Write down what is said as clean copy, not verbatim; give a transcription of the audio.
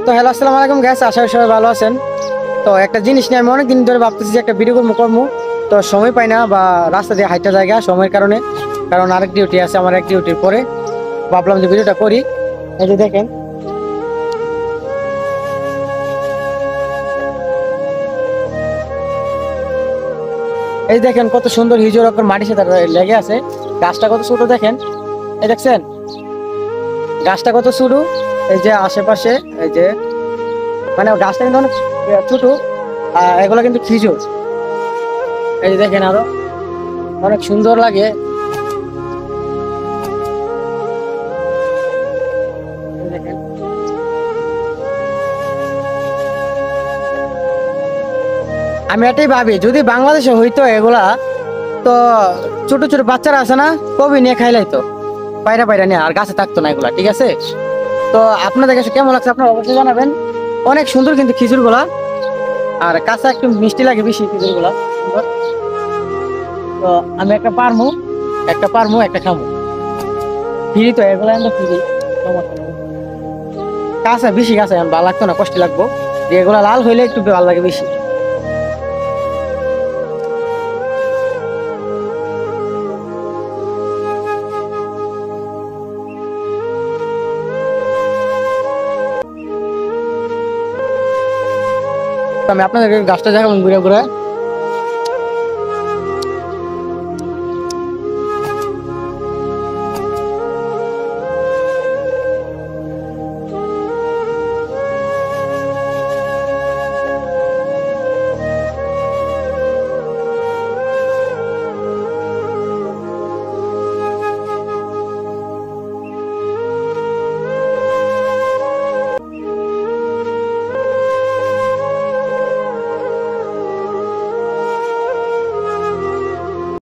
তো হ্যালো, আসসালামু আলাইকুম গ্যাস, আশা করি সবাই ভালো আছেন। তো একটা জিনিস নিয়ে আমি অনেকদিন ধরে ভাবতেছি যে একটা ভিডিও করবো, তো সময় পাই না বা রাস্তা দিয়ে হাইটা জায়গা সময়ের কারণে, কারণ আরেক ডিউটি আছে আমার, এক ডিউটির পরে ভাবলাম যে ভিডিওটা করি। এই যে দেখেন, এই দেখেন কত সুন্দর হিজুর রকম মাটির সাথে লেগে আছে। গাছটা কত ছোট দেখেন, এই দেখছেন গাছটা কত ছোট। এই যে আশেপাশে এই যে মানে গাছটা কিন্তু অনেক ছোট, এগুলো কিন্তু খেজুর। এই যে দেখেন আরো অনেক সুন্দর লাগে। এই দেখেন, আমি এটাই ভাবি যদি বাংলাদেশে হইতো এগুলা, তো ছোট ছোট বাচ্চারা আছে না, কবি নিয়ে খাইলাই তো, পায়রা পায়রা নিয়ে আর গাছে থাকতো না এগুলা। ঠিক আছে, তো আপনাদের কাছে কেমন লাগছে আপনারা অবশ্যই জানাবেন। অনেক সুন্দর কিন্তু খিচুর গুলা, আর কাঁচা একটু মিষ্টি লাগে বেশি খিচুর গুলা সুন্দর। তো আমি একটা পারমু একটা খামু, ফ্রি তো এগুলা, কিন্তু ফ্রি, সমস্যা নেই। কাঁচা বেশি কাঁচা এখন ভালো লাগতো না, কষ্ট লাগবো। যে এগুলা লাল হইলে একটু ভালো লাগে বেশি। তো আমি আপনাদেরকে গাছটা দেখাবো ঘুরে ঘুরে।